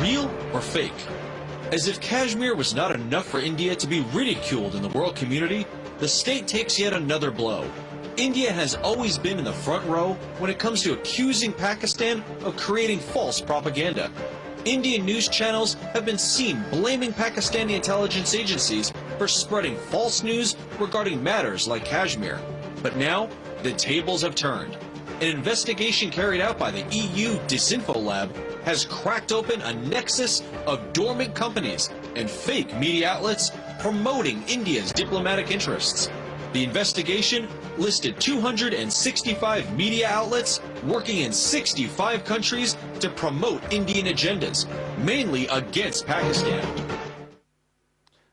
real or fake? As if Kashmir was not enough for India to be ridiculed in the world community, the state takes yet another blow. India has always been in the front row when it comes to accusing Pakistan of creating false propaganda. Indian news channels have been seen blaming Pakistani intelligence agencies for spreading false news regarding matters like Kashmir. But now, the tables have turned. An investigation carried out by the EU Disinfo Lab has cracked open a nexus of dormant companies and fake media outlets promoting India's diplomatic interests. The investigation listed 265 media outlets working in 65 countries to promote Indian agendas, mainly against Pakistan.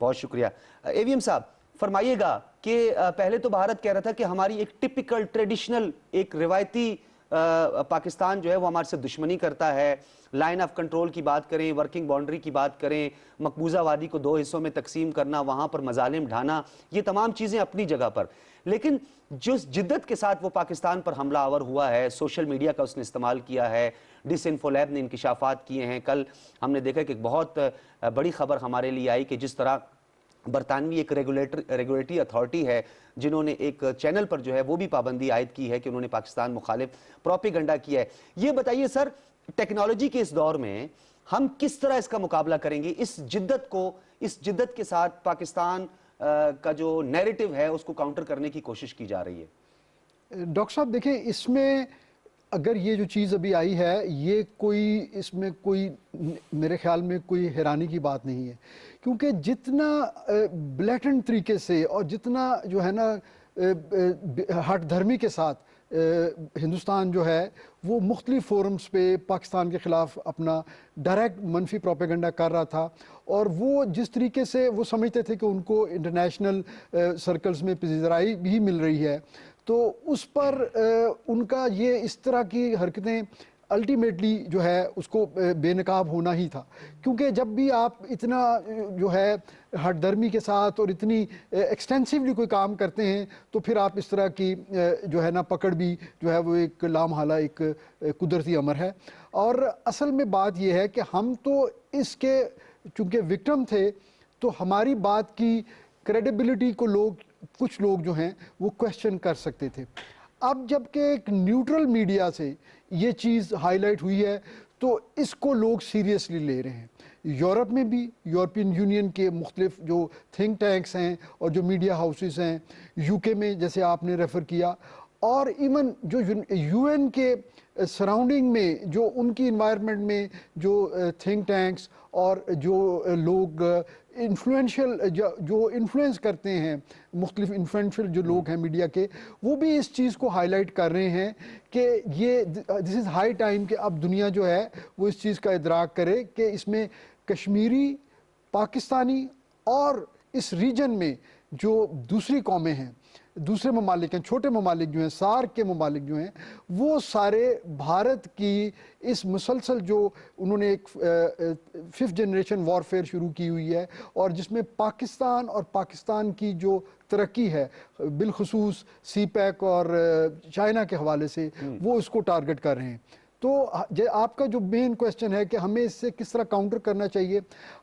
بہت شکریہ. AVM صاحب فرمائیے گا کہ پہلے تو بھارت کہہ رہا تھا کہ ہماری ایک ٹپیکل ٹریڈیشنل ایک روایتی پاکستان جو ہے وہ ہمارے سے دشمنی کرتا ہے. لائن آف کنٹرول کی بات کریں, ورکنگ باؤنڈری کی بات کریں, مقبوضہ وادی کو 2 حصوں میں تقسیم کرنا, وہاں پر مظالم ڈھانا, یہ تمام چیزیں اپنی جگہ پر. لیکن جو جدت کے ساتھ وہ پاکستان پر حملہ آور ہوا ہے, سوشل میڈیا کا اس نے استعمال کیا ہے, ڈس انفو لیب نے انکشافات کیے ہیں. کل ہم نے دیکھا کہ ایک بہت بڑی خبر ہمارے لیے آئی کہ جس طرح برطانوی ایک ریگولیٹری اتھارٹی ہے جنہوں نے ایک چینل پر جو ہے وہ بھی پابندی عائد کی ہے کہ انہوں نے پاکستان مخالف پروپیگنڈا کیا ہے. یہ بتائیے سر, ٹیکنالوجی کے اس دور میں ہم کس طرح اس کا مقابلہ کریں گے؟ اس جدت کے ساتھ پاکستان کا جو نیریٹو ہے اس کو کاؤنٹر کرنے کی کوشش کی جا رہی ہے. ڈاکٹر صاحب دیکھیں, اس میں اگر یہ جو چیز ابھی آئی ہے یہ اس میں کوئی میرے خیال میں کوئی حیرانی کی بات نہیں ہے, کیونکہ جتنا بلیٹنٹ طریقے سے اور جتنا جو ہے نا ہٹ دھرمی کے ساتھ ہندوستان جو ہے وہ مختلف فورمز پہ پاکستان کے خلاف اپنا ڈائریکٹ منفی پروپیگنڈا کر رہا تھا, اور وہ جس طریقے سے وہ سمجھتے تھے کہ ان کو انٹرنیشنل سرکلز میں پذیرائی بھی مل رہی ہے, تو اس پر ان کا یہ اس طرح کی حرکتیں الٹیمیٹلی جو ہے اس کو بے نقاب ہونا ہی تھا. کیونکہ جب بھی آپ اتنا جو ہے ہٹ درمی کے ساتھ اور اتنی ایکسٹینسیولی کوئی کام کرتے ہیں تو پھر آپ اس طرح کی جو ہے نا پکڑ بھی جو ہے وہ ایک لامحالہ ایک قدرتی امر ہے. اور اصل میں بات یہ ہے کہ ہم تو اس کے چونکہ وکٹم تھے تو ہماری بات کی کریڈیبلٹی کو کچھ لوگ جو ہیں وہ کویسچن کر سکتے تھے. اب جب کہ ایک نیوٹرل میڈیا سے یہ چیز ہائی لائٹ ہوئی ہے تو اس کو لوگ سیریسلی لے رہے ہیں. یورپ میں بھی یورپین یونین کے مختلف جو تھنک ٹینکس ہیں اور جو میڈیا ہاؤسز ہیں, UK میں جیسے آپ نے ریفر کیا, اور ایون جو UN کے سراؤنڈنگ میں جو ان کی انوائرمنٹ میں جو تھنک ٹینکس اور جو لوگ انفلوئنشل جو انفلوئنس کرتے ہیں, مختلف انفلوئنشل جو لوگ ہیں میڈیا کے, وہ بھی اس چیز کو ہائی لائٹ کر رہے ہیں کہ یہ دس از ہائی ٹائم کہ اب دنیا جو ہے وہ اس چیز کا ادراک کرے کہ اس میں کشمیری, پاکستانی اور اس ریجن میں جو دوسری قومیں ہیں, دوسرے ممالک ہیں, چھوٹے ممالک جو ہیں, سارک کے ممالک جو ہیں, وہ سارے بھارت کی اس مسلسل جو انہوں نے ایک 5th جنریشن وارفیئر شروع کی ہوئی ہے, اور جس میں پاکستان اور پاکستان کی جو ترقی ہے بالخصوص سی پیک اور چائنا کے حوالے سے, وہ اس کو ٹارگٹ کر رہے ہیں. تو آپ کا جو مین کویسچن ہے کہ ہمیں اس سے کس طرح کاؤنٹر کرنا چاہیے,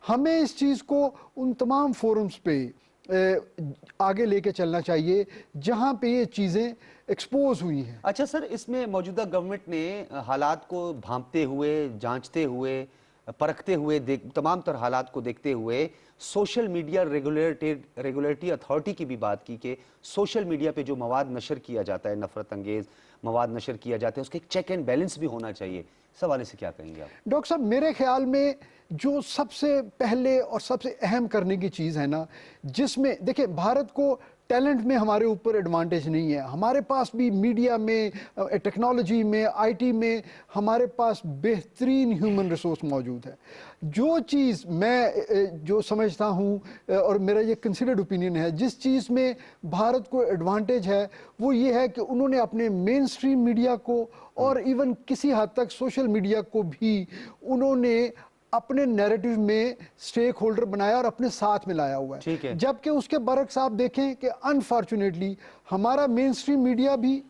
ہمیں اس چیز کو ان تمام فورمز پہ آگے لے کے چلنا چاہیے جہاں پہ یہ چیزیں ایکسپوز ہوئی ہیں. اچھا سر, اس میں موجودہ گورنمنٹ نے حالات کو بھانپتے ہوئے, جانچتے ہوئے, پرکھتے ہوئے, تمام تر حالات کو دیکھتے ہوئے سوشل میڈیا ریگولیٹری اتھارٹی کی بھی بات کی کہ سوشل میڈیا پہ جو مواد نشر کیا جاتا ہے, نفرت انگیز مواد نشر کیا جاتا ہے, اس کا ایک چیک اینڈ بیلنس بھی ہونا چاہیے. اس حوالے سے کیا کہیں گے آپ؟ ڈاکٹر صاحب میرے خیال میں جو سب سے پہلے اور سب سے اہم کرنے کی چیز ہے نا, جس میں دیکھیں بھارت کو ٹیلنٹ میں ہمارے اوپر ایڈوانٹیج نہیں ہے, ہمارے پاس بھی میڈیا میں, ٹیکنالوجی میں, IT میں ہمارے پاس بہترین ہیومن ریسورس موجود ہے. جو چیز میں جو سمجھتا ہوں اور میرا یہ کنسیڈرڈ اوپینین ہے, جس چیز میں بھارت کو ایڈوانٹیج ہے وہ یہ ہے کہ انہوں نے اپنے مین سٹریم میڈیا کو اور ایون کسی حد تک سوشل میڈیا کو بھی انہوں نے اپنے نیریٹو میں سٹیک ہولڈر بنایا اور اپنے ساتھ میں لایا ہوا ہے. جبکہ اس کے برعکس آپ دیکھیں کہ انفارچونیٹلی ہمارا مین سٹریم میڈیا بھی,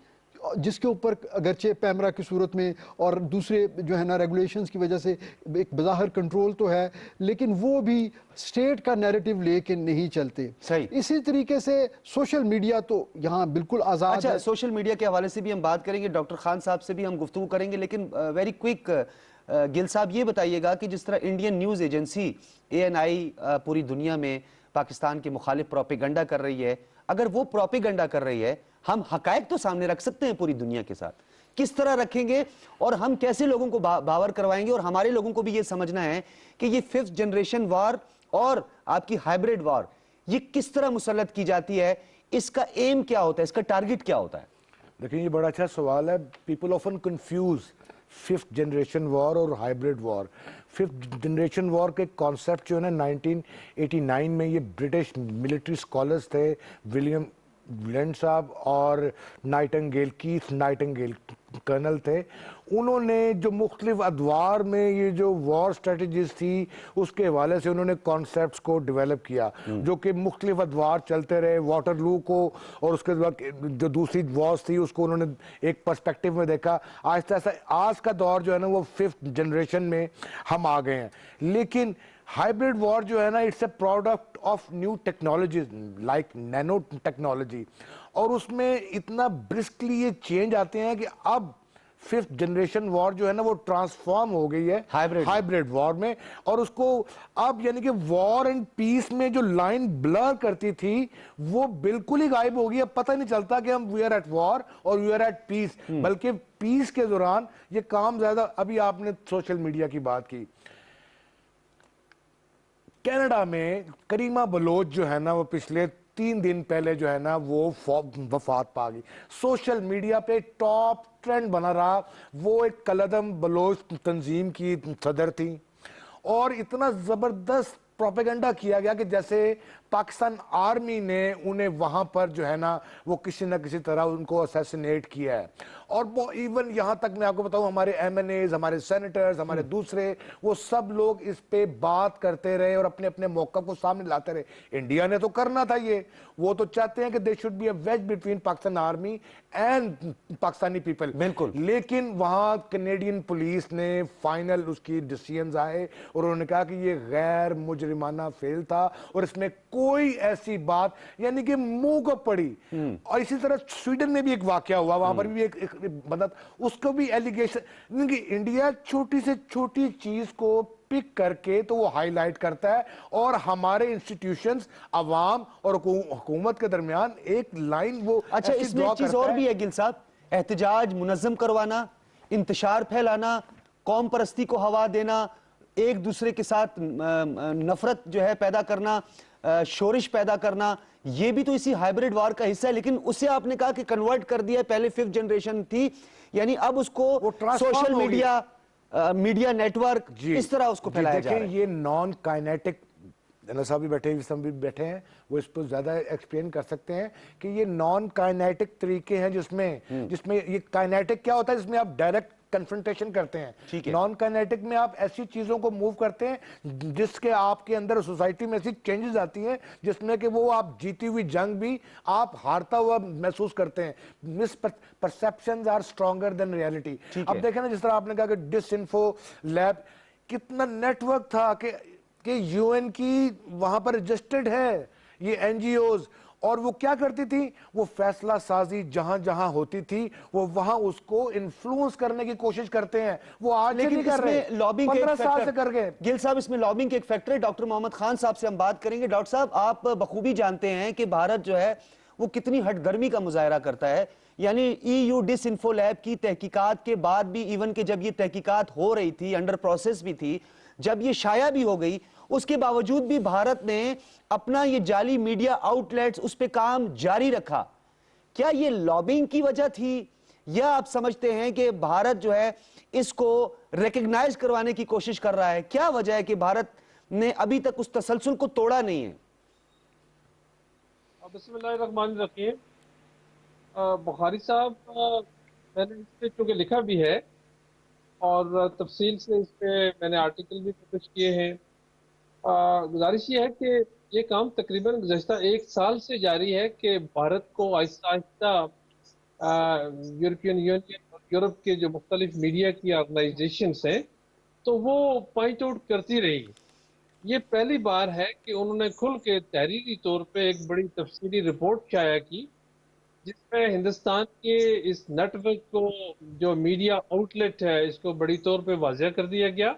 جس کے اوپر اگرچہ پیمرا کی صورت میں اور دوسرے جو ہے نا ریگولیشنز کی وجہ سے ایک بظاہر کنٹرول تو ہے, لیکن وہ بھی اسٹیٹ کا نیریٹو لے کے نہیں چلتے. اسی طریقے سے سوشل میڈیا تو یہاں بالکل آزاد ہے. سوشل میڈیا کے حوالے سے بھی ہم بات کریں گے, ڈاکٹر خان صاحب سے بھی ہم گفتگو کریں گے, لیکن ویری کوئک گل صاحب یہ بتائیے گا کہ جس طرح انڈین نیوز ایجنسی ANI پوری دنیا میں پاکستان کے مخالف پروپیگنڈا کر رہی ہے, اگر وہ پروپیگنڈا کر رہی ہے, ہم حقائق تو سامنے رکھ سکتے ہیں پوری دنیا کے ساتھ, کس طرح رکھیں گے اور ہم کیسے لوگوں کو باور کروائیں گے؟ اور ہمارے لوگوں کو بھی یہ سمجھنا ہے کہ یہ 5th جنریشن وار اور آپ کی ہائبریڈ وار یہ کس طرح مسلط کی جاتی ہے, اس کا ایم کیا ہوتا ہے, اس کا ٹارگٹ کیا ہوتا ہے؟ دیکھیں یہ بڑا اچھا سوال ہے. People often confuse 5th generation war اور ہائبریڈ وار. 5th جنریشن وار کے کانسیپٹ جو ہے نا 1989 میں یہ برٹش ملٹری اسکالرس تھے ولیم بلینڈ صاحب اور نائٹنگیل کیتھ نائٹنگیل کرنل تھے, انہوں نے جو مختلف ادوار میں یہ جو وار سٹریٹجیز تھی اس کے حوالے سے انہوں نے کانسیپٹس کو ڈیولپ کیا جو کہ مختلف ادوار چلتے رہے. واٹر لو کو اور اس کے بعد جو دوسری وارز تھی اس کو انہوں نے ایک پرسپیکٹیو میں دیکھا. آہستہ آہستہ آج کا دور جو ہے نا وہ 5th جنریشن میں ہم آ گئے ہیں. لیکن ہائبرڈ وار جو ہے نا it's a product of new technologies like nano technology, اور اس میں اتنا برسکلی یہ چینج آتے ہیں کہ اب 5th جنریشن وار جو ہے نا وہ ٹرانسفارم ہو گئی ہے ہائبرڈ وار میں, اور اس کو اب یعنی کہ وار اینڈ پیس میں جو لائن بلر کرتی تھی وہ بالکل ہی غائب ہو گئی. اب پتہ نہیں چلتا کہ ہم وی آر ایٹ وار اور وی آر ایٹ پیس, بلکہ پیس کے دوران یہ کام زیادہ. ابھی آپ نے سوشل میڈیا کی بات کی, کینیڈا میں کریمہ بلوچ جو ہے نا وہ پچھلے 3 دن پہلے جو ہے نا وہ وفات پا گئی. سوشل میڈیا پہ ٹاپ ٹرینڈ بنا رہا. وہ ایک کلدم بلوچ تنظیم کی صدر تھی اور اتنا زبردست پروپیگنڈا کیا گیا کہ جیسے پاکستان آرمی نے انہیں وہاں پر جو ہے نا وہ کسی نہ کسی طرح ان کو اسیسینیٹ کیا ہے. اور وہ ایون یہاں تک میں آپ کو بتاؤں ہمارے ایم این ایز, ہمارے سینیٹرز, ہمارے دوسرے, وہ سب لوگ اس پہ بات کرتے رہے اور اپنے اپنے موقع کو سامنے لاتے رہے. انڈیا نے تو کرنا تھا یہ, وہ تو چاہتے ہیں کہ they should be a wedge between Pakistan army and Pakistani people. بالکل. لیکن وہاں کینیڈین پولیس نے فائنل اس کی ڈیسیژنز آئے اور انہوں نے کہا کہ یہ غیر مجرمانہ فعل تھا اور اس میں کوئی ایسی بات یعنی کہ منہ کو پڑی. اور اسی طرح سویڈن میں بھی ایک واقعہ ہوا, وہاں پر بھی ایک بندہ, اس کو بھی ایلیگیشن کہ انڈیا چھوٹی سے چھوٹی چیز کو پک کر کے تو وہ ہائی لائٹ کرتا ہے, اور ہمارے انسٹیٹیوشنز عوام اور حکومت کے درمیان ایک لائن وہ. اچھا اس میں ایک چیز اور بھی ہے گل صاحب, احتجاج منظم کروانا, انتشار پھیلانا, قوم پرستی کو ہوا دینا, ایک دوسرے کے ساتھ نفرت جو ہے پیدا کرنا, شورش پیدا کرنا, یہ بھی تو اسی ہائبرڈ وار کا حصہ ہے. لیکن اسے آپ نے کہا کہ کنورٹ کر دیا, پہلے 5th جنریشن تھی, یعنی اب اس کو social media, media network, اس طرح اس کو پھیلایا جا رہا ہے. دیکھیں یہ نان کائنیٹک, جنرل صاحب بھی بیٹھے ہیں, بھی بیٹھے ہیں, وہ اس پر زیادہ ایکسپلین کر سکتے ہیں کہ یہ نان کائنیٹک طریقے ہیں جس میں یہ کائنیٹک کیا ہوتا ہے, جس میں آپ ڈائریکٹ کنفرنٹیشن کرتے ہیں. نان کائنیٹک میں آپ ایسی چیزوں کو موو کرتے ہیں جس کے آپ کے اندر سوسائٹی میں ایسی چینجز آتی ہیں جس میں کہ وہ آپ جیتی ہوئی جنگ بھی آپ ہارتا ہوا محسوس کرتے ہیں. Misperceptions are stronger than reality. اب دیکھیں نا جس طرح آپ نے کہا کہ ڈس انفو لیب, کتنا نیٹ ورک تھا کہ یو این کی وہاں پر رجسٹرڈ ہے یہ این جی اوز, اور وہ کیا کرتی تھی, وہ فیصلہ سازی جہاں جہاں ہوتی تھی وہ وہاں اس کو انفلوئنس کرنے کی کوشش کرتے ہیں. وہ آج نہیں کر رہے, 15 سال سے کر گئے. گل صاحب اس میں لابنگ کے ایک فیکٹر ہے. ڈاکٹر محمد خان صاحب سے ہم بات کریں گے. ڈاکٹر صاحب آپ بخوبی جانتے ہیں کہ بھارت جو ہے وہ کتنی ہٹ گرمی کا مظاہرہ کرتا ہے. یعنی ای یو ڈس انفو لیب کی تحقیقات کے بعد بھی, ایون کہ جب یہ تحقیقات ہو رہی تھی, انڈر پروسیس بھی تھی, جب یہ شائع بھی ہو گئی, اس کے باوجود بھی بھارت نے اپنا یہ جعلی میڈیا آؤٹ لیٹس اس پہ کام جاری رکھا. کیا یہ لابنگ کی وجہ تھی, یا آپ سمجھتے ہیں کہ بھارت جو ہے اس کو ریکگنائز کروانے کی کوشش کر رہا ہے؟ کیا وجہ ہے کہ بھارت نے ابھی تک اس تسلسل کو توڑا نہیں ہے؟ بسم اللہ الرحمن الرحیم. بخاری صاحب, میں نے اس پہ چونکہ لکھا بھی ہے اور تفصیل سے اس پہ میں نے آرٹیکل بھی پبلش کیے ہیں. گزارش یہ ہے کہ یہ کام تقریباً گزشتہ 1 سال سے جاری ہے کہ بھارت کو آہستہ آہستہ یورپین یونین اور یورپ کے جو مختلف میڈیا کی آرگنائزیشنز ہیں تو وہ پوائنٹ آؤٹ کرتی رہی. یہ پہلی بار ہے کہ انہوں نے کھل کے تحریری طور پہ ایک بڑی تفصیلی رپورٹ شائع کی جس میں ہندوستان کے اس نیٹ ورک کو, جو میڈیا آؤٹ لیٹ ہے, اس کو بڑی طور پہ واضح کر دیا گیا,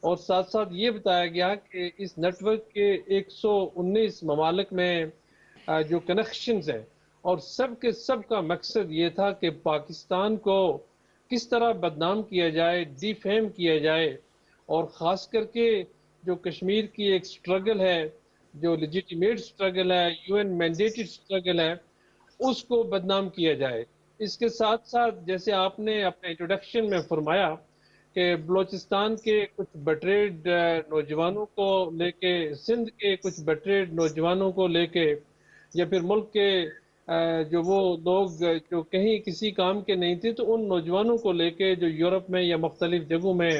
اور ساتھ ساتھ یہ بتایا گیا کہ اس نیٹ ورک کے 119 ممالک میں جو کنیکشنز ہیں, اور سب کے سب کا مقصد یہ تھا کہ پاکستان کو کس طرح بدنام کیا جائے, ڈی فیم کیا جائے, اور خاص کر کے جو کشمیر کی ایک سٹرگل ہے, جو لیجیٹیمیٹ سٹرگل ہے, یو این مینڈیٹڈ سٹرگل ہے, اس کو بدنام کیا جائے. اس کے ساتھ ساتھ جیسے آپ نے اپنے انٹروڈکشن میں فرمایا کہ بلوچستان کے کچھ بٹریڈ نوجوانوں کو لے کے، سندھ کے کچھ بٹریڈ نوجوانوں کو لے کے، یا پھر ملک کے جو وہ لوگ جو کہیں کسی کام کے نہیں تھے، تو ان نوجوانوں کو لے کے جو یورپ میں یا مختلف جگہوں میں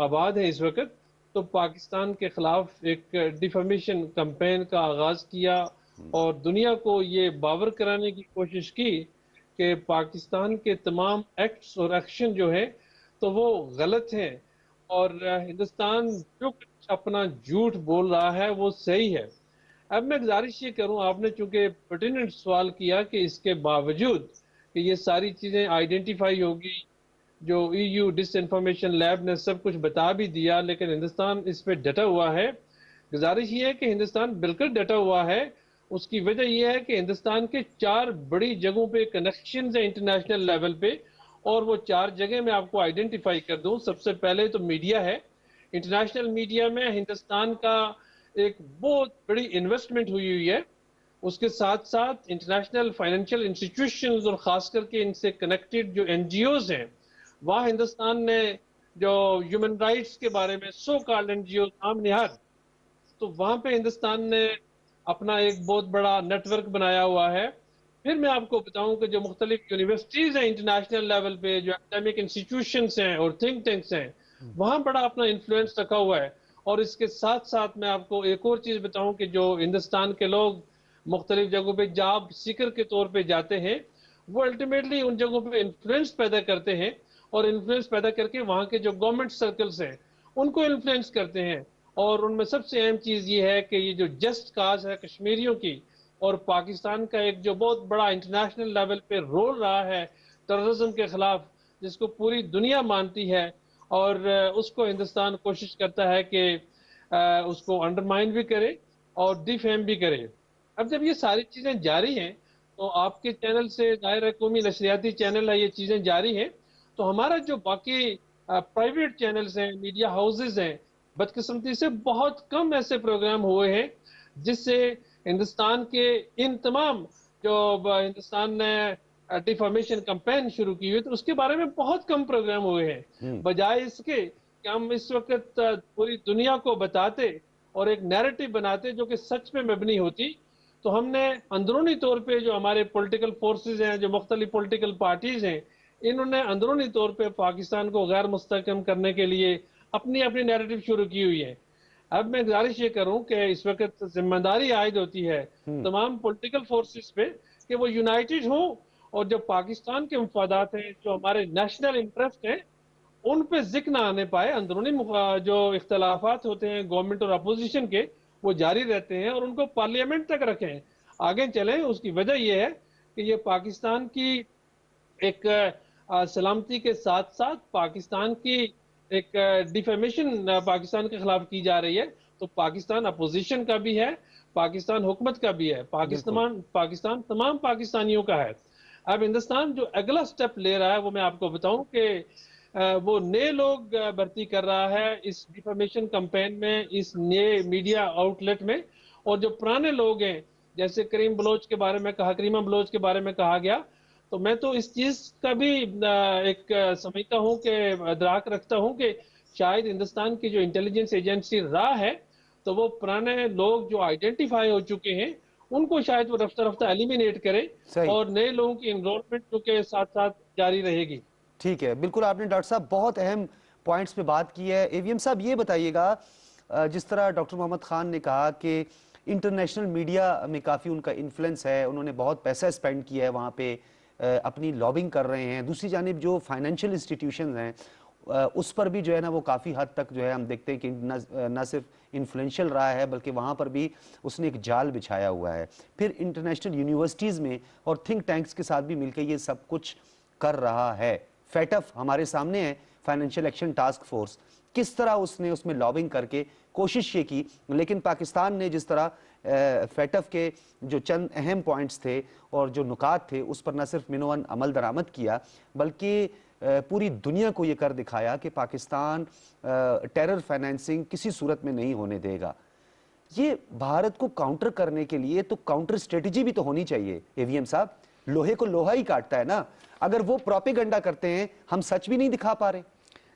آباد ہیں اس وقت، تو پاکستان کے خلاف ایک ڈیفیمیشن کمپین کا آغاز کیا اور دنیا کو یہ باور کرانے کی کوشش کی کہ پاکستان کے تمام ایکٹس اور ایکشن جو ہے تو وہ غلط ہیں، اور ہندوستان جو کچھ اپنا جھوٹ بول رہا ہے وہ صحیح ہے۔ اب میں گزارش یہ کروں، آپ نے چونکہ پرٹیننٹ سوال کیا کہ اس کے باوجود کہ یہ ساری چیزیں آئیڈینٹیفائی ہوگی، جو ای یو ڈس انفارمیشن لیب نے سب کچھ بتا بھی دیا، لیکن ہندوستان اس پہ ڈٹا ہوا ہے۔ گزارش یہ ہے کہ ہندوستان بالکل ڈٹا ہوا ہے۔ اس کی وجہ یہ ہے کہ ہندوستان کے 4 بڑی جگہوں پہ کنیکشنز ہیں انٹرنیشنل لیول پہ، اور وہ 4 جگہ میں آپ کو آئیڈینٹیفائی کر دوں۔ سب سے پہلے تو میڈیا ہے۔ انٹرنیشنل میڈیا میں ہندوستان کا ایک بہت بڑی انویسٹمنٹ ہوئی ہے۔ اس کے ساتھ ساتھ انٹرنیشنل فائنینشیل انسٹیٹیوشنز اور خاص کر کے ان سے کنیکٹڈ جو این جی اوز ہیں، وہاں ہندوستان نے جو ہیومن رائٹس کے بارے میں so called N G Os عام نہاد، تو وہاں پہ ہندوستان نے اپنا ایک بہت بڑا نیٹ ورک بنایا ہوا ہے۔ پھر میں آپ کو بتاؤں کہ جو مختلف یونیورسٹیز ہیں انٹرنیشنل لیول پہ، جو اکیڈمک انسٹیٹیوشنز ہیں اور تھنک ٹینکس ہیں، وہاں بڑا اپنا انفلوئنس رکھا ہوا ہے۔ اور اس کے ساتھ ساتھ میں آپ کو ایک اور چیز بتاؤں کہ جو ہندوستان کے لوگ مختلف جگہوں پہ جاب سیکر کے طور پہ جاتے ہیں، وہ الٹیمیٹلی ان جگہوں پہ انفلوئنس پیدا کرتے ہیں، اور انفلوئنس پیدا کر کے وہاں کے جو گورنمنٹ سرکلز ہیں ان کو انفلوئنس کرتے ہیں۔ اور ان میں سب سے اہم چیز یہ ہے کہ یہ جو جسٹ کاز ہے کشمیریوں کی، اور پاکستان کا ایک جو بہت بڑا انٹرنیشنل لیول پہ رول رہا ہے ٹیررزم کے خلاف، جس کو پوری دنیا مانتی ہے، اور اس کو ہندوستان کوشش کرتا ہے کہ اس کو انڈرمائن بھی کرے اور ڈیفیم بھی کرے۔ اب جب یہ ساری چیزیں جاری ہیں تو آپ کے چینل سے، ظاہر قومی نشریاتی چینل ہے، یہ چیزیں جاری ہیں، تو ہمارا جو باقی پرائیویٹ چینلز ہیں، میڈیا ہاؤسز ہیں، بدقسمتی سے بہت کم ایسے پروگرام ہوئے ہیں جس سے ہندوستان کے ان تمام جو ہندوستان نے ڈیفارمیشن کمپین شروع کی ہوئی، تو اس کے بارے میں بہت کم پروگرام ہوئے ہیں، بجائے اس کے کہ ہم اس وقت پوری دنیا کو بتاتے اور ایک نیریٹو بناتے جو کہ سچ پہ مبنی ہوتی۔ تو ہم نے اندرونی طور پہ جو ہمارے پولیٹیکل فورسز ہیں، جو مختلف پولیٹیکل پارٹیز ہیں، انہوں نے اندرونی طور پہ پاکستان کو غیر مستحکم کرنے کے لیے اپنی نیریٹو شروع کی ہوئی ہے۔ اب میں گزارش یہ کروں کہ اس وقت ذمہ داری عائد ہوتی ہے تمام پولیٹیکل فورسز پہ کہ وہ یونائٹڈ ہوں، اور جو پاکستان کے مفادات ہیں، جو ہمارے نیشنل انٹرسٹ ہیں، ان پہ ذکر نہ آنے پائے۔ اندرونی جو اختلافات ہوتے ہیں گورنمنٹ اور اپوزیشن کے، وہ جاری رہتے ہیں، اور ان کو پارلیمنٹ تک رکھیں، آگے چلیں۔ اس کی وجہ یہ ہے کہ یہ پاکستان کی ایک سلامتی کے ساتھ ساتھ پاکستان کی ایک ڈیفیمیشن پاکستان کے خلاف کی جا رہی ہے، تو پاکستان اپوزیشن کا بھی ہے، پاکستان حکومت کا بھی ہے، پاکستان تمام پاکستانیوں کا ہے۔ اب ہندوستان جو اگلا سٹیپ لے رہا ہے وہ میں آپ کو بتاؤں کہ وہ نئے لوگ بھرتی کر رہا ہے اس ڈیفیمیشن کمپین میں، اس نئے میڈیا آؤٹ لیٹ میں، اور جو پرانے لوگ ہیں جیسے کریمہ بلوچ کے بارے میں کہا گیا، تو میں تو اس چیز کا بھی ایک سمجھتا ہوں کہ ادراک رکھتا ہوں کہ شاید ہندوستان کی جو انٹیلیجنس ایجنسی راہ ہے، تو وہ پرانے لوگ جو آئیڈینٹیفائی ہو چکے ہیں ان کو شاید وہ رفتہ رفتہ ایلیمینیٹ کرے، اور نئے لوگوں کی انرولمنٹ جو کہ ساتھ ساتھ جاری رہے گی۔ ٹھیک ہے، بالکل آپ نے ڈاکٹر صاحب بہت اہم پوائنٹس پہ بات کی ہے۔ اے وی ایم صاحب یہ بتائیے گا، جس طرح ڈاکٹر محمد خان نے کہا کہ انٹرنیشنل میڈیا میں کافی ان کا انفلوئنس ہے، انہوں نے بہت پیسہ اسپینڈ کیا ہے وہاں پہ، اپنی لابنگ کر رہے ہیں۔ دوسری جانب جو فائنینشیل انسٹیٹیوشنز ہیں اس پر بھی جو ہے نا وہ کافی حد تک جو ہے ہم دیکھتے ہیں کہ نہ صرف انفلوئنشل رہا ہے بلکہ وہاں پر بھی اس نے ایک جال بچھایا ہوا ہے۔ پھر انٹرنیشنل یونیورسٹیز میں اور تھنک ٹینکس کے ساتھ بھی مل کے یہ سب کچھ کر رہا ہے۔ فیٹف ہمارے سامنے ہے، فائنینشیل ایکشن ٹاسک فورس، کس طرح اس نے اس میں لابنگ کر کے کوشش یہ کی، لیکن پاکستان نے جس طرح فیٹف کے جو چند اہم پوائنٹس تھے اور جو نکات تھے اس پر نہ صرف منوان عمل درآمد کیا بلکہ پوری دنیا کو یہ کر دکھایا کہ پاکستان ٹیرر فائنینسنگ کسی صورت میں نہیں ہونے دے گا۔ یہ بھارت کو کاؤنٹر کرنے کے لیے تو کاؤنٹر اسٹریٹجی بھی تو ہونی چاہیے اے وی ایم صاحب، لوہے کو لوہا ہی کاٹتا ہے نا۔ اگر وہ پروپیگنڈا کرتے ہیں ہم سچ بھی نہیں دکھا پا رہے۔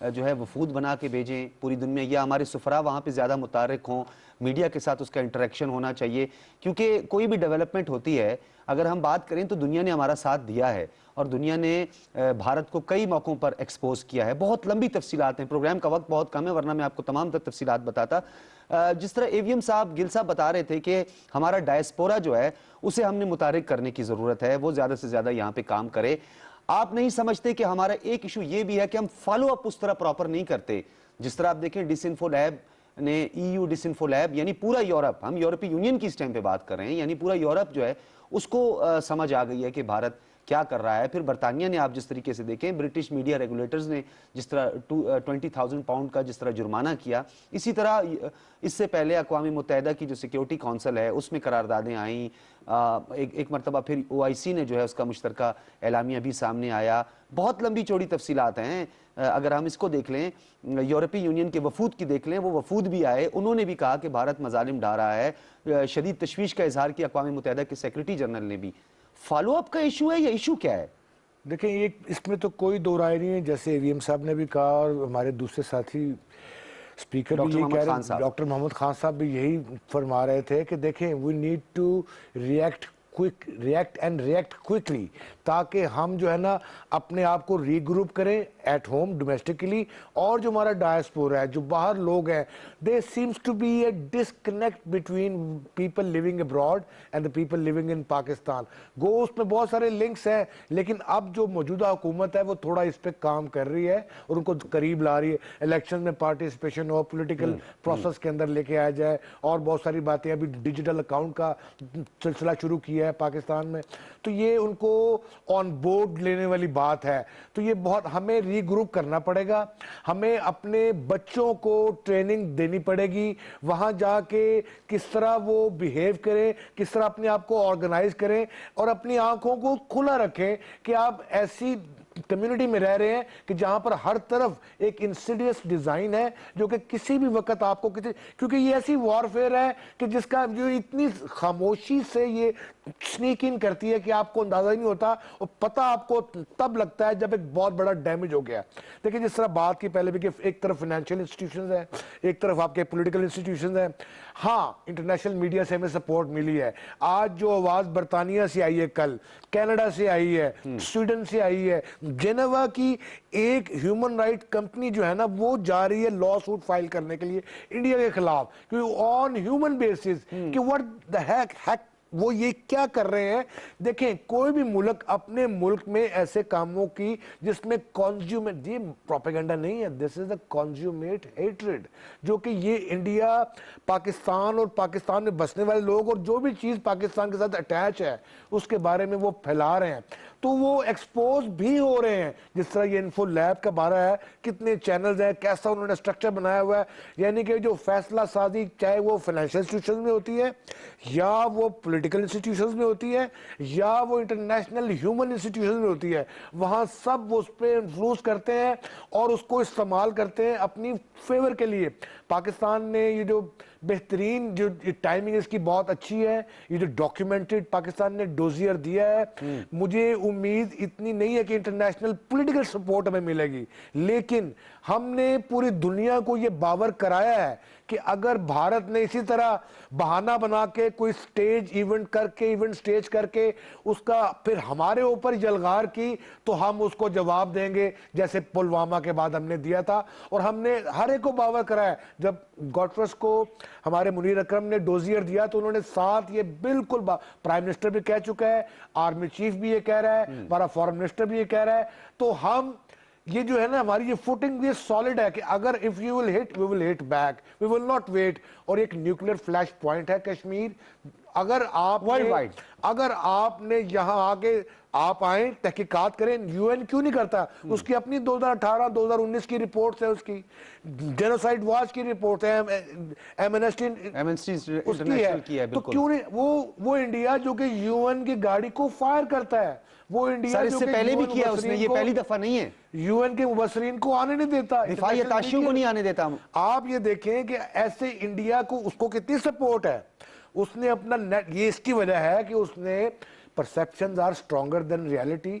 جو ہے وفود بنا کے بھیجیں پوری دنیا، یا ہمارے سفراء وہاں پہ زیادہ متحرک ہوں، میڈیا کے ساتھ اس کا انٹریکشن ہونا چاہیے، کیونکہ کوئی بھی ڈیولپمنٹ ہوتی ہے اگر ہم بات کریں تو دنیا نے ہمارا ساتھ دیا ہے اور دنیا نے بھارت کو کئی موقعوں پر ایکسپوز کیا ہے. بہت لمبی تفصیلات ہیں، پروگرام کا وقت بہت کم ہے ورنہ میں آپ کو تمام تر تفصیلات بتاتا. جس طرح ایویم صاحب، گل صاحب بتا رہے تھے کہ ہمارا ڈائسپورا جو ہے اسے ہم نے متحرک کرنے کی ضرورت ہے، وہ زیادہ سے زیادہ یہاں پہ کام کرے. آپ نہیں سمجھتے کہ ہمارا ایک ایشو یہ بھی ہے کہ ہم فالو اپ اس طرح پراپر نہیں کرتے؟ جس طرح آپ دیکھیں ڈس انفو لیب نے، ای یو ڈس انفو لیب، یعنی پورا یورپ، ہم یورپی یونین کی اس ٹائم پہ بات کر رہے ہیں، یعنی پورا یورپ جو ہے اس کو سمجھ آ گئی ہے کہ بھارت کیا کر رہا ہے. پھر برطانیہ نے، آپ جس طریقے سے دیکھیں برٹش میڈیا ریگولیٹرز نے جس طرح 20,000 پاؤنڈ کا جس طرح جرمانہ کیا، اسی طرح اس سے پہلے اقوام متحدہ کی جو سیکیورٹی کونسل ہے اس میں قراردادیں آئیں. ایک مرتبہ پھر OIC نے جو ہے اس کا مشترکہ اعلامیہ بھی سامنے آیا. بہت لمبی چوڑی تفصیلات ہیں. اگر ہم اس کو دیکھ لیں، یورپی یونین کے وفود کی دیکھ لیں، وہ وفود بھی آئے، انہوں نے بھی کہا کہ بھارت مظالم ڈھا رہا ہے. شدید تشویش کا اظہار کیا اقوام متحدہ کے سیکریٹری جنرل نے بھی. فالو اپ کا ایشو ہے یا ایشو کیا ہے؟ دیکھیں اس میں تو کوئی دو رائے نہیں ہے، جیسے AVM صاحب نے بھی کہا اور ہمارے دوسرے ساتھی اسپیکر بھی یہی کہہ رہے ہیں، ڈاکٹر محمد خان صاحب بھی یہی فرما رہے تھے کہ دیکھیں we need to react quickly, تاکہ ہم جو ہے نا اپنے آپ کو ری گروپ کریں ایٹ ہوم ڈومیسٹکلی، اور جو ہمارا ڈائسپورا ہے، جو باہر لوگ ہیں، they seems to be a disconnect between people living abroad and the people living in Pakistan. گو اس میں بہت سارے لنکس ہیں، لیکن اب جو موجودہ حکومت ہے وہ تھوڑا اس پہ کام کر رہی ہے اور ان کو قریب لا رہی ہے. الیکشن میں پارٹیسپیشن ہو، پولیٹیکل پروسیس کے اندر لے کے آیا جائے، اور بہت ساری باتیں. ابھی ڈیجیٹل اکاؤنٹ کا سلسلہ شروع کیا ہے پاکستان میں، تو یہ ان کو آن بورڈ لینے والی بات ہے. تو یہ بہت ہمیں ری گروپ کرنا پڑے گا، ہمیں اپنے بچوں کو ٹریننگ دینی پڑے گی، وہاں جا کے کس طرح وہ بیہیو کریں، کس طرح اپنے آپ کو آرگنائز کریں، اور اپنی آنکھوں کو کھلا رکھیں کہ آپ ایسی کمیونٹی میں رہ رہے ہیں کہ جہاں پر ہر طرف ایک انسیڈیس ڈیزائن ہے جو کہ کسی بھی وقت آپ کو کیونکہ یہ ایسی وارفیئر ہے کہ جس کا جو اتنی خاموشی سے یہ سنیک ان کرتی ہے کہ آپ کو اندازہ ہی نہیں ہوتا، اور پتہ آپ کو تب لگتا ہے جب ایک بہت بڑا ڈیمیج ہو گیا. دیکھیں جس طرح بات کی پہلے بھی کہ ایک طرف فائنینشیل انسٹیٹیوشنز ہیں، ایک طرف آپ کے پولیٹیکل انسٹیٹیوشنز ہیں. ہاں انٹرنیشنل میڈیا سے ہمیں سپورٹ ملی ہے. آج جو آواز برطانیہ سے آئی ہے، کل کینیڈا سے آئی ہے، سویڈن سے آئی ہے، جنیوا کی ایک ہیومن رائٹ کمپنی جو ہے نا وہ جا رہی ہے لا سوٹ فائل کرنے کے لیے انڈیا کے خلاف، کیونکہ آن ہیومن بیسس کہ what the heck وہ یہ کیا کر رہے ہیں. دیکھیں کوئی بھی ملک اپنے ملک میں ایسے کاموں کی جس میں کانزیومیٹ، یہ پروپیگنڈا نہیں ہے، دس از اے کانزیومیٹ ہیٹریڈ، جو کہ یہ انڈیا، پاکستان اور پاکستان میں بسنے والے لوگ اور جو بھی چیز پاکستان کے ساتھ اٹیچ ہے اس کے بارے میں وہ پھیلا رہے ہیں. تو وہ ایکسپوز بھی ہو رہے ہیں. جس طرح یہ انفو لیب کا بارہ ہے، کتنے چینلز ہیں، کیسا انہوں نے سٹرکچر بنایا ہوا ہے. یعنی کہ جو فیصلہ سازی چاہے وہ فائنینشیل انسٹیٹیوشنز میں ہوتی ہے، یا وہ پولیٹیکل انسٹیٹیوشنز میں ہوتی ہے، یا وہ انٹرنیشنل ہیومن انسٹیٹیوشنز میں ہوتی ہے، وہاں سب اس پہ انفلوئنس کرتے ہیں اور اس کو استعمال کرتے ہیں اپنی فیور کے لیے. پاکستان نے یہ جو بہترین جو ٹائمنگ اس کی بہت اچھی ہے، یہ جو ڈاکیومنٹڈ پاکستان نے ڈوزیئر دیا ہے، مجھے امید اتنی نہیں ہے کہ انٹرنیشنل پولیٹیکل سپورٹ ہمیں ملے گی، لیکن ہم نے پوری دنیا کو یہ باور کرایا ہے کہ اگر بھارت نے اسی طرح بہانہ بنا کے کوئی سٹیج ایونٹ سٹیج کر کے اس کا پھر ہمارے اوپر یلغار کی تو ہم اس کو جواب دیں گے، جیسے پلوامہ کے بعد ہم نے دیا تھا. اور ہم نے ہر ایک کو باور کرایا. جب گوٹرس کو ہمارے منیر اکرم نے ڈوزیئر دیا تو انہوں نے ساتھ یہ بالکل پرائم منسٹر بھی کہہ چکا ہے، آرمی چیف بھی یہ کہہ رہا ہے، ہمارا فارن منسٹر بھی یہ کہہ رہا ہے. تو ہم یہ جو ہے نا ہماری یہ فوٹنگ یہ سالڈ ہے کہ اگر if you will hit we will hit back, we will not wait. اور ایک نیوکلیر فلیش پوائنٹ ہے کشمیر. اگر آپ نے یہاں آگے آپ آئیں تحقیقات کریں، UN کیوں نہیں کرتا؟ اس کی اپنی 2018-2019 کی رپورٹس ہے، اس کی جینوسائیڈ واچ کی رپورٹ ہے، ایمنسٹی انٹرنیشنل کی ہے. تو کیوں نہیں وہ انڈیا جو کہ UN کی گاڑی کو فائر کرتا ہے، وہ انڈیا جو کہ پہلے بھی کیا اس نے، یہ پہلی دفعہ نہیں ہے، UN کے مبصرین کو آنے نہیں دیتا، دفاعی اتاشیوں کو نہیں آنے دیتا. آپ یہ دیکھیں کہ ایسے انڈیا کو اس کو کتنی سپورٹ ہے. اس نے اپنا نیٹ، یہ اس کی وجہ ہے کہ اس نے perceptions are stronger than reality.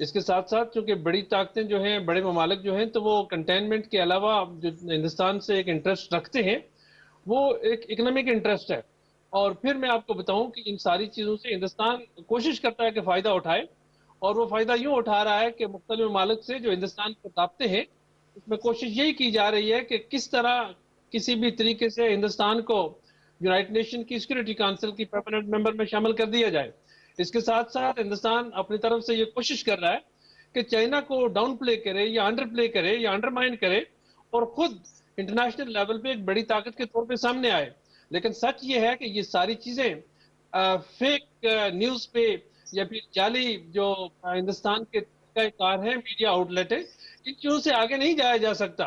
اس کے ساتھ ساتھ چونکہ بڑی طاقتیں جو ہیں، بڑے ممالک جو ہیں، تو وہ کنٹینمنٹ کے علاوہ جو ہندوستان سے ایک انٹرسٹ رکھتے ہیں، وہ ایک اکنامک انٹرسٹ ہے. اور پھر میں آپ کو بتاؤں کہ ان ساری چیزوں سے ہندوستان کوشش کرتا ہے کہ فائدہ اٹھائے، اور وہ فائدہ یوں اٹھا رہا ہے کہ مختلف ممالک سے جو ہندوستان کو رابطے ہیں، اس میں کوشش یہی کی جا رہی ہے کہ کس طرح کسی بھی طریقے سے ہندوستان کو یونائٹڈ نیشن کی سیکورٹی کونسل کی پرماننٹ ممبر میں شامل کر دیا جائے. اس کے ساتھ ساتھ ہندوستان اپنی طرف سے یہ کوشش کر رہا ہے کہ چائنا کو ڈاؤن پلے کرے یا انڈر پلے کرے یا انڈرمائن کرے، اور خود انٹرنیشنل لیول پہ ایک بڑی طاقت کے طور پہ سامنے آئے. لیکن سچ یہ ہے کہ یہ ساری چیزیں فیک نیوز پہ یا پھر جعلی جو ہندوستان کے طریقہ کار ہیں، میڈیا آؤٹ لیٹ ہے، ان چیزوں سے آگے نہیں جایا جا سکتا.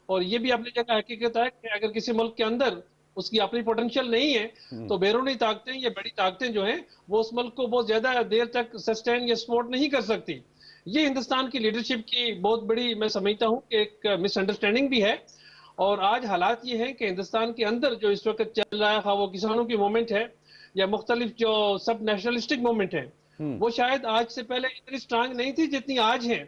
اور یہ بھی اپنی جگہ حقیقت ہے کہ اگر کسی ملک کے اندر اس کی اپنی پوٹینشیل نہیں ہے تو بیرونی طاقتیں یا بڑی طاقتیں جو ہیں وہ اس ملک کو بہت زیادہ دیر تک سسٹین یا سپورٹ نہیں کر سکتی. یہ ہندوستان کی لیڈرشپ کی بہت بڑی میں سمجھتا ہوں کہ ایک مس انڈرسٹینڈنگ بھی ہے. اور آج حالات یہ ہیں کہ ہندوستان کے اندر جو اس وقت چل رہا ہے، وہ کسانوں کی موومنٹ ہے یا مختلف جو سب نیشنلسٹک موومنٹ ہے، وہ شاید آج سے پہلے اتنی سٹرانگ نہیں تھی جتنی آج ہیں.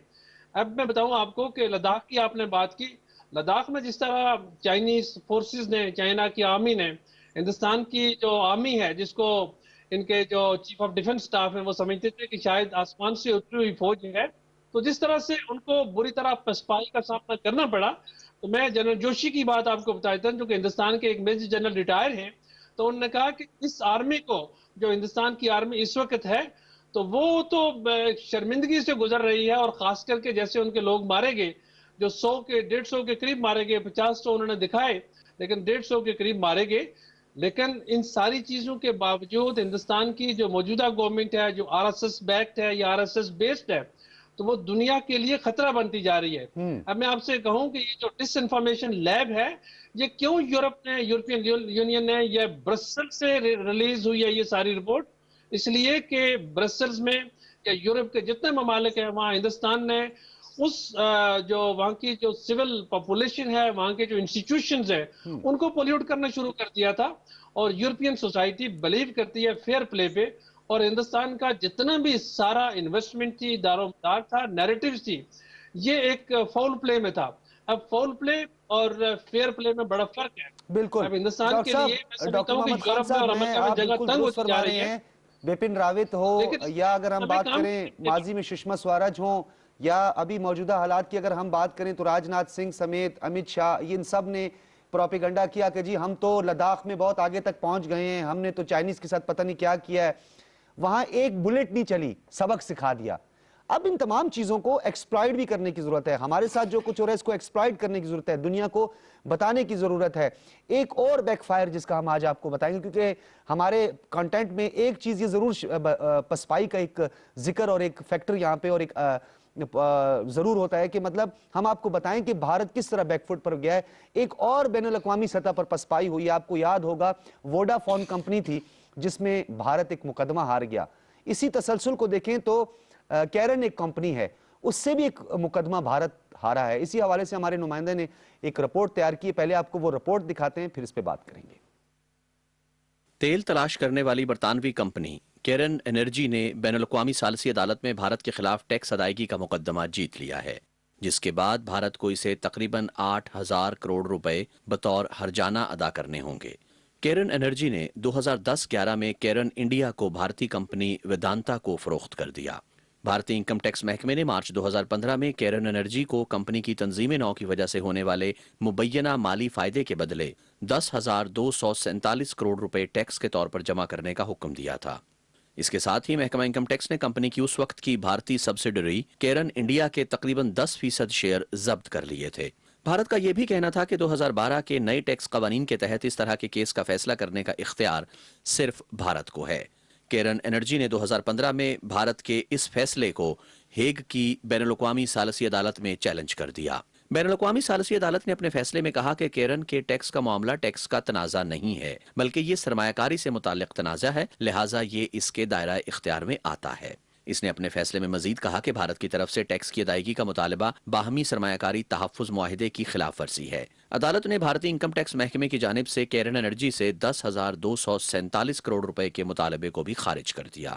اب میں بتاؤں آپ کو کہ لداخ کی آپ نے بات کی، لداخ میں جس طرح چائنیز فورسز نے، چائنا کی آرمی نے ہندوستان کی جو آرمی ہے، جس کو ان کے جو چیف آف ڈیفنس سٹاف ہیں وہ سمجھتے تھے کہ شاید آسمان سے اتری ہوئی فوج ہے، تو جس طرح سے ان کو بری طرح پسپائی کا سامنا کرنا پڑا. تو میں جنرل جوشی کی بات آپ کو بتاتا ہوں جو کہ ہندوستان کے ایک میجر جنرل ریٹائر ہیں، تو انہوں نے کہا کہ اس آرمی کو، جو ہندوستان کی آرمی اس وقت ہے، تو وہ تو شرمندگی سے گزر رہی ہے. اور خاص کر کے جیسے ان کے لوگ مارے گئے، جو 100 کے 150 کے قریب مارے گئے، 50 تو انہوں نے دکھائے لیکن 150 کے قریب مارے گئے. لیکن ان ساری چیزوں کے باوجود ہندوستان کی جو موجودہ گورنمنٹ ہے، جو آر ایس ایس بیکڈ ہے یا آر ایس ایس بیسڈ ہے، تو وہ دنیا کے لیے خطرہ بنتی جا رہی ہے. اب میں آپ سے کہوں کہ یہ جو ڈس انفارمیشن لیب ہے، یہ کیوں یورپ نے، یورپین یونین نے، یہ برسل سے ریلیز ہوئی ہے یہ ساری رپورٹ، اس لیے کہ برسلز میں یا یورپ کے جتنے ممالک ہیں وہاں ہندوستان نے اس جو وہاں کی جو سول پاپولیشن ہے، وہاں کے جو انسٹیٹیوشنز ہیں، ان کو پولیوٹ کرنا شروع کر دیا تھا. اور یورپین سوسائٹی بلیو کرتی ہے فیئر پلے پہ، اور ہندوستان کا جتنا بھی سارا انویسٹمنٹ تھی، دار و مدار تھا، نیریٹیوز تھی، یہ ایک فاؤل پلے میں تھا. اب فاؤل پلے اور فیئر پلے میں بڑا فرق ہے. بالکل اب ہندوستان ڈاکٹر کے لیے میں صاحب، سمجھتا ڈاکٹر ہوں کہ محمد خان یورپ میں اور صاحب، امریکہ میں آپ جگہ بالکل تنگ درست ہوتی جا فرما رہی رہے ہے. ہیں. بپن راوت ہو لیکن یا اگر ہم ہمیں بات کام کریں ماضی میں سشما سوراج ہوں یا ابھی موجودہ حالات کی اگر ہم بات کریں تو راج ناتھ سنگھ سمیت امت شاہ، ان سب نے پروپیگنڈا کیا کہ جی ہم تو لداخ میں بہت آگے تک پہنچ گئے ہیں، ہم نے تو چائنیز کے ساتھ پتہ نہیں کیا کیا ہے، وہاں ایک بلٹ نہیں چلی، سبق سکھا دیا. اب ان تمام چیزوں کو ایکسپلائٹ بھی کرنے کی ضرورت ہے. ہمارے ساتھ جو کچھ ہو رہا ہے اس کو ایکسپلائٹ کرنے کی ضرورت ہے، دنیا کو بتانے کی ضرورت ہے. ایک اور بیک فائر جس کا ہم آج آپ کو بتائیں گے، کیونکہ ہمارے کانٹینٹ میں ایک چیز یہ ضرور پسپائی کا ایک ذکر اور ایک فیکٹر یہاں پہ اور ایک ضرور ہوتا ہے کہ مطلب ہم آپ کو بتائیں کہ بھارت کس طرح بیک فٹ پر گیا ہے. ایک اور بین الاقوامی سطح پر پسپائی ہوئی ہے. آپ کو یاد ہوگا ووڈا فون کمپنی تھی جس میں بھارت ایک مقدمہ ہار گیا. اسی تسلسل کو دیکھیں تو کیرن ایک کمپنی ہے، اس سے بھی ایک مقدمہ بھارت ہارا ہے. اسی حوالے سے ہمارے نمائندے نے ایک رپورٹ تیار کی ہے. پہلے آپ کو وہ رپورٹ دکھاتے ہیں، پھر اس پہ بات کریں گے. تیل تلاش کرنے والی برطانوی کمپنی کیرن انرجی نے بین الاقوامی ثالثی عدالت میں بھارت کے خلاف ٹیکس ادائیگی کا مقدمہ جیت لیا ہے، جس کے بعد بھارت کو اسے تقریباً 8,000 کروڑ روپے بطور ہرجانہ ادا کرنے ہوں گے. کیرن انرجی نے 2010-11 میں کیرن انڈیا کو بھارتی کمپنی ویدانتا کو فروخت کر دیا. بھارتی انکم ٹیکس محکمے نے مارچ 2015 میں کیرن انرجی کو کمپنی کی تنظیم نو کی وجہ سے ہونے والے مبینہ مالی فائدے کے بدلے 10,247 کروڑ روپے ٹیکس کے طور پر جمع کرنے کا حکم دیا تھا. اس کے ساتھ ہی محکمہ انکم ٹیکس نے کمپنی کی اس وقت کی بھارتی سبسیڈری کیرن انڈیا کے تقریباً 10% شیئر ضبط کر لیے تھے. بھارت کا یہ بھی کہنا تھا کہ 2012 کے نئے ٹیکس قوانین کے تحت اس طرح کے کیس کا فیصلہ کرنے کا اختیار صرف بھارت کو ہے. کیرن انرجی نے 2015 میں بھارت کے اس فیصلے کو ہیگ کی بین الاقوامی ثالثی عدالت میں چیلنج کر دیا. بین الاقوامی ثالثی عدالت نے اپنے فیصلے میں کہا کہ کیرن کے ٹیکس کا معاملہ ٹیکس کا تنازع نہیں ہے، بلکہ یہ سرمایہ کاری سے متعلق تنازع ہے، لہٰذا یہ اس کے دائرہ اختیار میں آتا ہے. اس نے اپنے فیصلے میں مزید کہا کہ بھارت کی طرف سے ٹیکس کی ادائیگی کا مطالبہ باہمی سرمایہ کاری تحفظ معاہدے کی خلاف ورزی ہے. عدالت نے بھارتی انکم ٹیکس محکمے کی جانب سے کیرن انرجی سے 10,247 کروڑ روپے کے مطالبے کو بھی خارج کر دیا.